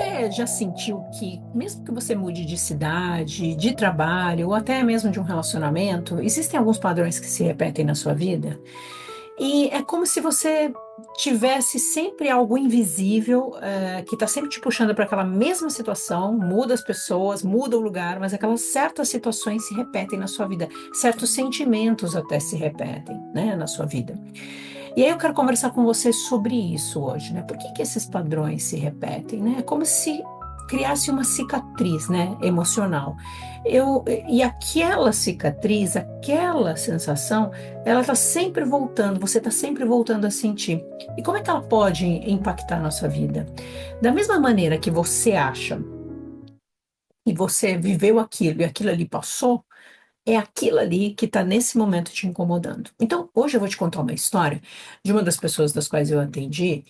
Você já sentiu que, mesmo que você mude de cidade, de trabalho, ou até mesmo de um relacionamento, existem alguns padrões que se repetem na sua vida? E é como se você tivesse sempre algo invisível, que está sempre te puxando para aquela mesma situação, muda as pessoas, muda o lugar, mas aquelas certas situações se repetem na sua vida, certos sentimentos até se repetem, né, na sua vida. E aí eu quero conversar com você sobre isso hoje, né? Por que que esses padrões se repetem, né? É como se criasse uma cicatriz, né, emocional. E aquela cicatriz, aquela sensação, ela está sempre voltando, você está sempre voltando a sentir. E como é que ela pode impactar a nossa vida? Da mesma maneira que você acha e você viveu aquilo e aquilo ali passou, é aquilo ali que está nesse momento te incomodando. Então, hoje eu vou te contar uma história de uma das pessoas das quais eu atendi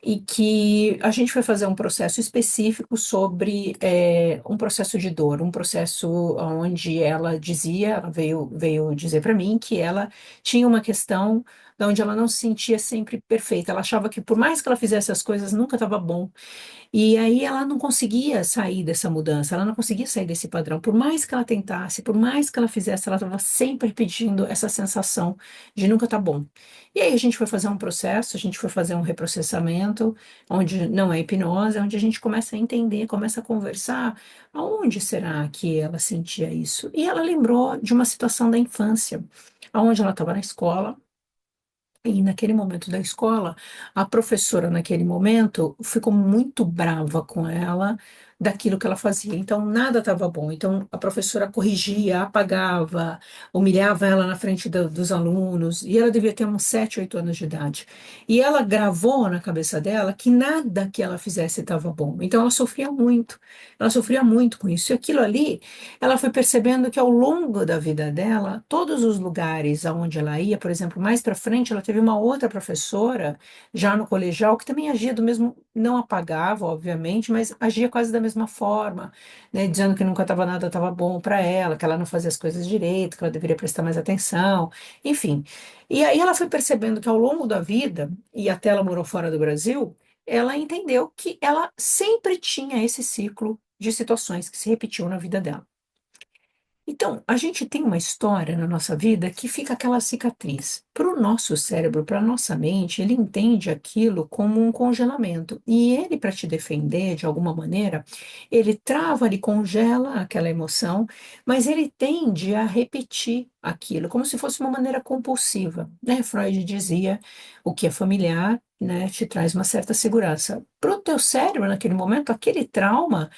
e que a gente foi fazer um processo específico sobre um processo de dor, um processo onde ela dizia, ela veio dizer para mim que ela tinha uma questão de onde ela não se sentia sempre perfeita. Ela achava que por mais que ela fizesse as coisas, nunca estava bom. E aí ela não conseguia sair dessa mudança, ela não conseguia sair desse padrão. Por mais que ela tentasse, por mais que ela fizesse, ela estava sempre repetindo essa sensação de nunca tá bom. E aí a gente foi fazer um processo, a gente foi fazer um reprocessamento, onde não é hipnose, onde a gente começa a entender, começa a conversar, aonde será que ela sentia isso? E ela lembrou de uma situação da infância, aonde ela estava na escola. E naquele momento da escola, a professora, naquele momento, ficou muito brava com ela daquilo que ela fazia. Então, nada estava bom. Então, a professora corrigia, apagava, humilhava ela na frente dos alunos. E ela devia ter uns 7, 8 anos de idade. E ela gravou na cabeça dela que nada que ela fizesse estava bom. Então, ela sofria muito. Ela sofria muito com isso. E aquilo ali, ela foi percebendo que ao longo da vida dela, todos os lugares aonde ela ia, por exemplo, mais para frente, ela teve uma outra professora, já no colegial, que também agia do mesmo, não apagava, obviamente, mas agia quase da mesma forma, né, dizendo que nunca estava nada estava bom para ela, que ela não fazia as coisas direito, que ela deveria prestar mais atenção, enfim. E aí ela foi percebendo que ao longo da vida, e até ela morou fora do Brasil, ela entendeu que ela sempre tinha esse ciclo de situações que se repetiam na vida dela. Então, a gente tem uma história na nossa vida que fica aquela cicatriz. Para o nosso cérebro, para a nossa mente, ele entende aquilo como um congelamento. E ele, para te defender de alguma maneira, ele trava, ele congela aquela emoção, mas ele tende a repetir aquilo, como se fosse uma maneira compulsiva, né? Freud dizia o que é familiar, né, te traz uma certa segurança. Para o teu cérebro, naquele momento, aquele trauma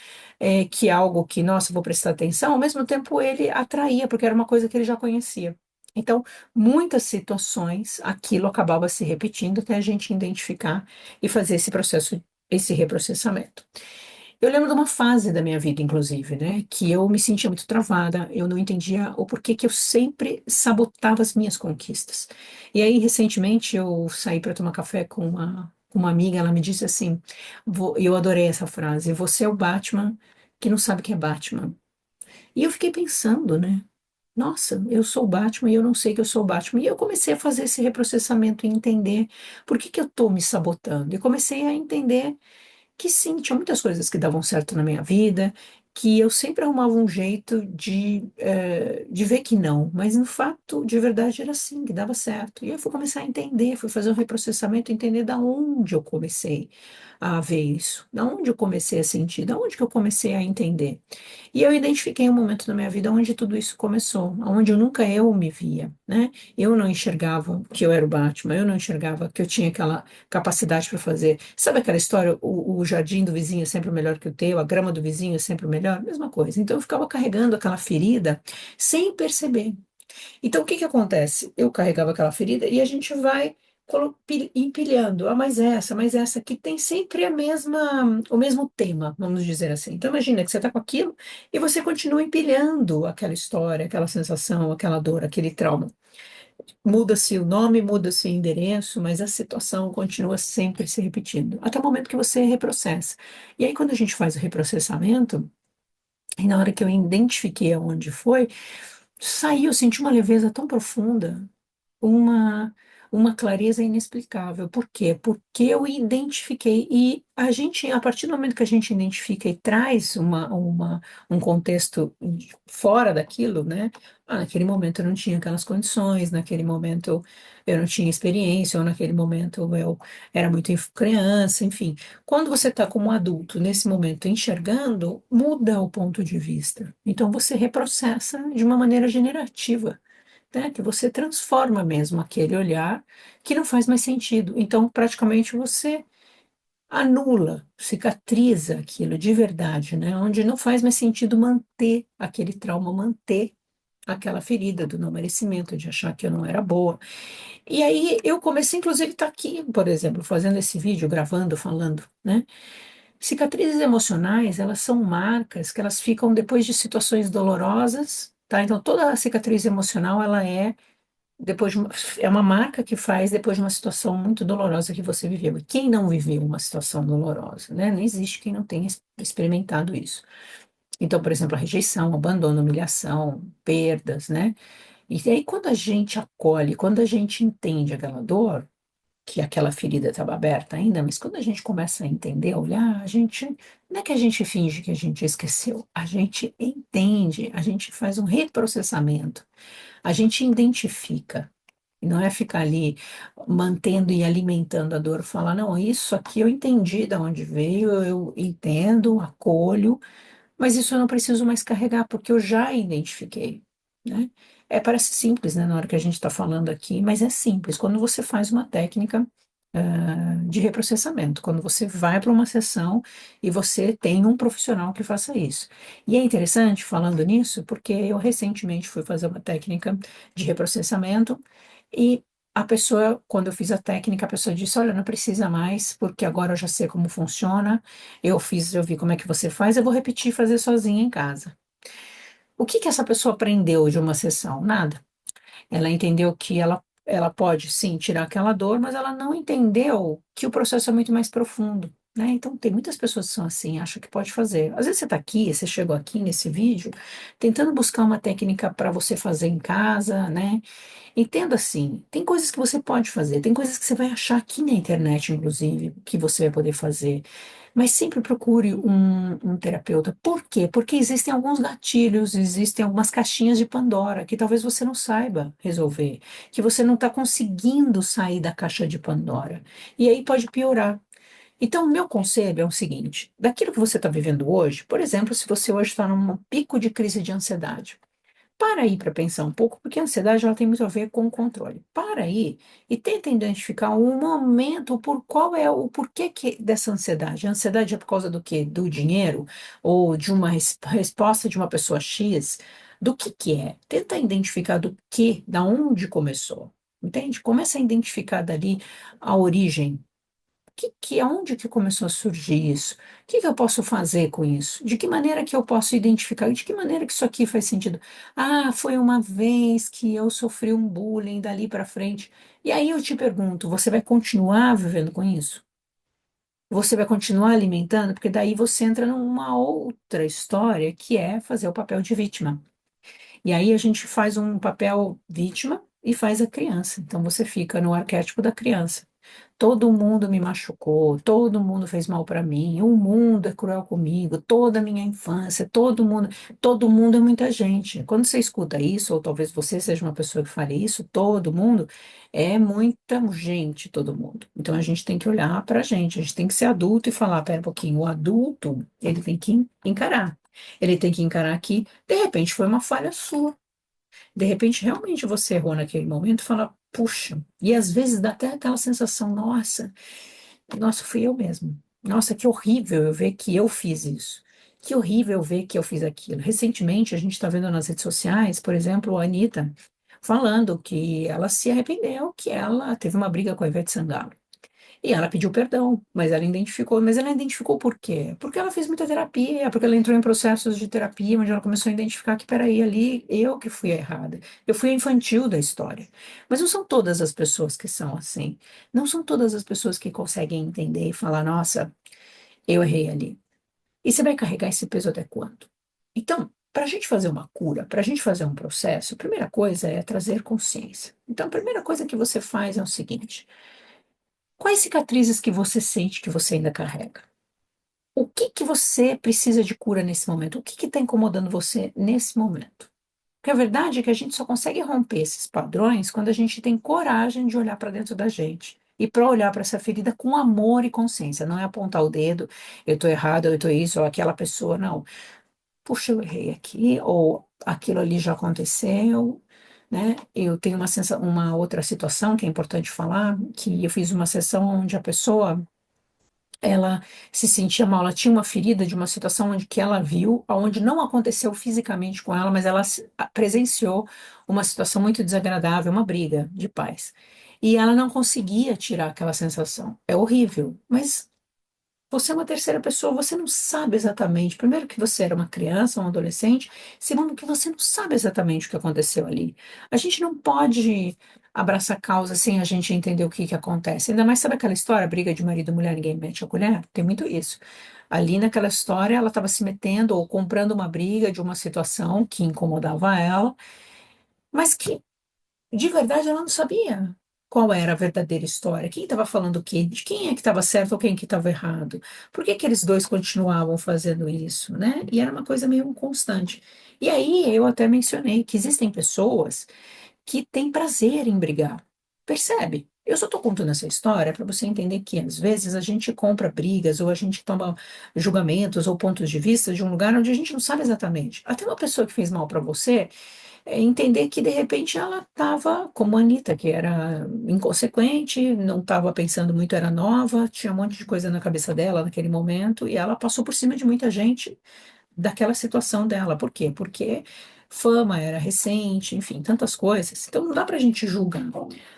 que é algo que, nossa, vou prestar atenção, ao mesmo tempo ele atraía, porque era uma coisa que ele já conhecia. Então, muitas situações, aquilo acabava se repetindo até a gente identificar e fazer esse processo, esse reprocessamento. Eu lembro de uma fase da minha vida, inclusive, né, que eu me sentia muito travada, eu não entendia o porquê que eu sempre sabotava as minhas conquistas. E aí, recentemente, eu saí para tomar café com uma amiga, ela me disse assim, eu adorei essa frase, você é o Batman que não sabe que é Batman. E eu fiquei pensando, né, nossa, eu sou o Batman e eu não sei que eu sou o Batman. E eu comecei a fazer esse reprocessamento e entender por que que eu estou me sabotando. E comecei a entender que sim, tinha muitas coisas que davam certo na minha vida, que eu sempre arrumava um jeito de ver que não, mas no fato, de verdade, era assim, que dava certo. E eu fui começar a entender, fui fazer um reprocessamento, entender da onde eu comecei a ver isso, da onde eu comecei a sentir, da onde que eu comecei a entender. E eu identifiquei um momento na minha vida onde tudo isso começou, onde eu nunca eu me via, né? Eu não enxergava que eu era o Batman, eu não enxergava que eu tinha aquela capacidade para fazer. Sabe aquela história, o jardim do vizinho é sempre melhor que o teu, a grama do vizinho é sempre melhor? Mesma coisa. Então eu ficava carregando aquela ferida sem perceber. Então, o que que acontece? Eu carregava aquela ferida e a gente vai empilhando, mais essa, que tem sempre o mesmo tema, vamos dizer assim. Então, imagina que você está com aquilo e você continua empilhando aquela história, aquela sensação, aquela dor, aquele trauma. Muda-se o nome, muda-se o endereço, mas a situação continua sempre se repetindo, até o momento que você reprocessa. E aí, quando a gente faz o reprocessamento, e na hora que eu identifiquei aonde foi, saiu, eu senti uma leveza tão profunda, uma, uma clareza inexplicável. Por quê? Porque eu identifiquei, e a gente, a partir do momento que a gente identifica e traz um contexto fora daquilo, né? Ah, naquele momento eu não tinha aquelas condições, naquele momento eu não tinha experiência, ou naquele momento eu era muito criança, enfim. Quando você está como adulto, nesse momento, enxergando, muda o ponto de vista. Então você reprocessa de uma maneira generativa, né? Que você transforma mesmo aquele olhar que não faz mais sentido. Então, praticamente você anula, cicatriza aquilo de verdade, né? Onde não faz mais sentido manter aquele trauma, manter aquela ferida do não merecimento, de achar que eu não era boa. E aí eu comecei, inclusive, a estar aqui, por exemplo, fazendo esse vídeo, gravando, falando, né? Cicatrizes emocionais, elas são marcas que elas ficam depois de situações dolorosas, tá? Então, toda a cicatriz emocional, ela é depois é uma marca que faz depois de uma situação muito dolorosa que você viveu. E quem não viveu uma situação dolorosa, né? Não existe quem não tenha experimentado isso. Então, por exemplo, a rejeição, o abandono, humilhação, perdas, né? E aí, quando a gente acolhe, quando a gente entende aquela dor, que aquela ferida estava aberta ainda, mas quando a gente começa a entender, a olhar, a gente, não é que a gente finge que a gente esqueceu, a gente entende, a gente faz um reprocessamento, a gente identifica. E não é ficar ali mantendo e alimentando a dor, falar, não, isso aqui eu entendi de onde veio, eu entendo, acolho, mas isso eu não preciso mais carregar, porque eu já identifiquei, né? É, parece simples, né, na hora que a gente está falando aqui, mas é simples. Quando você faz uma técnica, de reprocessamento, quando você vai para uma sessão e você tem um profissional que faça isso. E é interessante, falando nisso, porque eu recentemente fui fazer uma técnica de reprocessamento e a pessoa, quando eu fiz a técnica, a pessoa disse: Olha, não precisa mais, porque agora eu já sei como funciona. Eu fiz, eu vi como é que você faz, eu vou repetir e fazer sozinha em casa. O que que essa pessoa aprendeu de uma sessão? Nada. Ela entendeu que ela pode sim tirar aquela dor, mas ela não entendeu que o processo é muito mais profundo. Né? Então, tem muitas pessoas que são assim, acham que pode fazer. Às vezes você está aqui, você chegou aqui nesse vídeo, tentando buscar uma técnica para você fazer em casa, né? Entenda assim, tem coisas que você pode fazer, tem coisas que você vai achar aqui na internet, inclusive, que você vai poder fazer. Mas sempre procure um terapeuta. Por quê? Porque existem alguns gatilhos, existem algumas caixinhas de Pandora que talvez você não saiba resolver, que você não está conseguindo sair da caixa de Pandora. E aí pode piorar. Então, o meu conselho é o seguinte: daquilo que você está vivendo hoje, por exemplo, se você hoje está num pico de crise de ansiedade, para aí para pensar um pouco, porque a ansiedade ela tem muito a ver com o controle. Para aí e tenta identificar um momento por qual é o porquê dessa ansiedade. A ansiedade é por causa do quê? Do dinheiro ou de uma resposta de uma pessoa X? Do que é? Tenta identificar do que, da onde começou. Entende? Começa a identificar dali a origem aonde que começou a surgir isso? O que que eu posso fazer com isso? De que maneira que eu posso identificar? De que maneira que isso aqui faz sentido? Ah, foi uma vez que eu sofri um bullying dali para frente. E aí eu te pergunto, você vai continuar vivendo com isso? Você vai continuar alimentando? Porque daí você entra numa outra história que é fazer o papel de vítima. E aí a gente faz um papel vítima e faz a criança. Então você fica no arquétipo da criança. Todo mundo me machucou, todo mundo fez mal para mim, o mundo é cruel comigo, toda a minha infância, todo mundo é muita gente. Quando você escuta isso, ou talvez você seja uma pessoa que fale isso, todo mundo é muita gente, todo mundo. Então a gente tem que olhar para a gente tem que ser adulto e falar, pera um pouquinho, o adulto, ele tem que encarar. Ele tem que encarar que, de repente, foi uma falha sua. De repente, realmente você errou naquele momento e fala, puxa, e às vezes dá até aquela sensação, nossa, fui eu mesmo. Nossa, que horrível eu ver que eu fiz isso. Que horrível eu ver que eu fiz aquilo. Recentemente, a gente está vendo nas redes sociais, por exemplo, a Anitta falando que ela se arrependeu, que ela teve uma briga com a Ivete Sangalo. E ela pediu perdão, mas ela identificou por quê? Porque ela fez muita terapia, porque ela entrou em processos de terapia, onde ela começou a identificar que, peraí, ali, eu que fui a errada, eu fui a infantil da história. Mas não são todas as pessoas que são assim, não são todas as pessoas que conseguem entender e falar, nossa, eu errei ali. E você vai carregar esse peso até quando? Então, para a gente fazer uma cura, para a gente fazer um processo, a primeira coisa é trazer consciência. Então, a primeira coisa que você faz é o seguinte: quais cicatrizes que você sente que você ainda carrega? O que que você precisa de cura nesse momento? O que que está incomodando você nesse momento? Porque a verdade é que a gente só consegue romper esses padrões quando a gente tem coragem de olhar para dentro da gente. E para olhar para essa ferida com amor e consciência, não é apontar o dedo, eu estou errado, eu estou isso, ou aquela pessoa, não. Puxa, eu errei aqui, ou aquilo ali já aconteceu, né? Eu tenho uma outra situação que é importante falar, que eu fiz uma sessão onde a pessoa ela se sentia mal, ela tinha uma ferida de uma situação onde que ela viu, onde não aconteceu fisicamente com ela, mas ela presenciou uma situação muito desagradável, uma briga de pais. E ela não conseguia tirar aquela sensação. É horrível, mas você é uma terceira pessoa, você não sabe exatamente. Primeiro, que você era uma criança, um adolescente. Segundo, que você não sabe exatamente o que aconteceu ali. A gente não pode abraçar a causa sem a gente entender o que que acontece. Ainda mais, sabe aquela história, briga de marido e mulher, ninguém mete a colher? Tem muito isso. Ali naquela história, ela estava se metendo ou comprando uma briga de uma situação que incomodava ela, mas que de verdade, ela não sabia qual era a verdadeira história, quem estava falando o quê, de quem é que estava certo ou quem que estava errado, por que que eles dois continuavam fazendo isso, né? E era uma coisa meio constante. E aí eu até mencionei que existem pessoas que têm prazer em brigar. Percebe? Eu só estou contando essa história para você entender que às vezes a gente compra brigas ou a gente toma julgamentos ou pontos de vista de um lugar onde a gente não sabe exatamente. Até uma pessoa que fez mal para você entender que de repente ela estava como a Anitta, que era inconsequente, não estava pensando muito, era nova, tinha um monte de coisa na cabeça dela naquele momento, e ela passou por cima de muita gente daquela situação dela. Por quê? Porque fama era recente, enfim, tantas coisas. Então não dá para a gente julgar.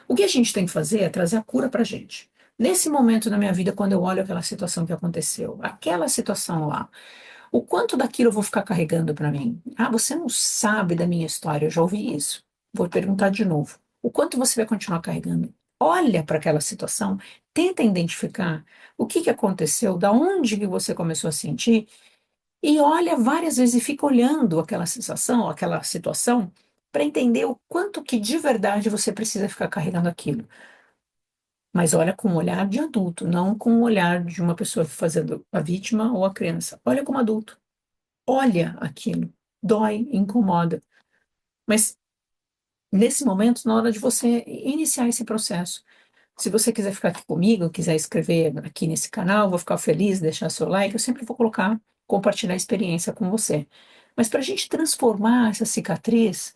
O que a gente tem que fazer é trazer a cura para a gente. Nesse momento na minha vida, quando eu olho aquela situação que aconteceu, aquela situação lá, o quanto daquilo eu vou ficar carregando para mim? Ah, você não sabe da minha história, eu já ouvi isso. Vou perguntar de novo. O quanto você vai continuar carregando? Olha para aquela situação, tenta identificar o que que aconteceu, da onde que você começou a sentir, e olha várias vezes e fica olhando aquela sensação, aquela situação, para entender o quanto que de verdade você precisa ficar carregando aquilo. Mas olha com um olhar de adulto, não com o olhar de uma pessoa fazendo a vítima ou a criança. Olha como adulto. Olha aquilo, dói, incomoda. Mas nesse momento, na hora de você iniciar esse processo, se você quiser ficar aqui comigo, quiser escrever aqui nesse canal, vou ficar feliz, deixar seu like, eu sempre vou colocar, compartilhar a experiência com você. Mas para a gente transformar essa cicatriz,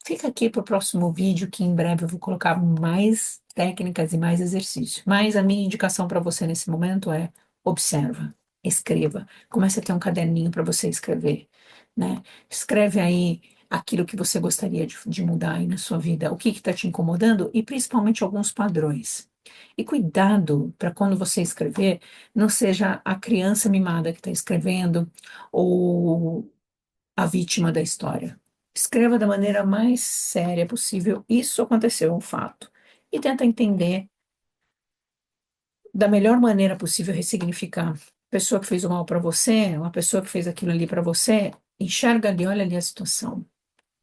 fica aqui para o próximo vídeo, que em breve eu vou colocar mais técnicas e mais exercícios. Mas a minha indicação para você nesse momento é: observa, escreva, comece a ter um caderninho para você escrever, né? Escreve aí aquilo que você gostaria de mudar aí na sua vida, o que está te incomodando e principalmente alguns padrões. E cuidado para quando você escrever, não seja a criança mimada que está escrevendo ou a vítima da história. Escreva da maneira mais séria possível. Isso aconteceu, é um fato. E tenta entender da melhor maneira possível ressignificar. A pessoa que fez o mal para você, uma pessoa que fez aquilo ali para você, enxerga ali, olha ali a situação.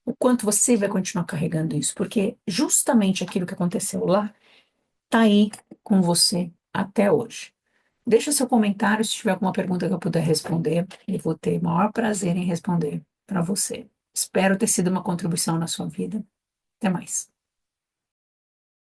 O quanto você vai continuar carregando isso, porque justamente aquilo que aconteceu lá está aí com você até hoje. Deixa seu comentário se tiver alguma pergunta que eu puder responder. Eu vou ter o maior prazer em responder para você. Espero ter sido uma contribuição na sua vida. Até mais.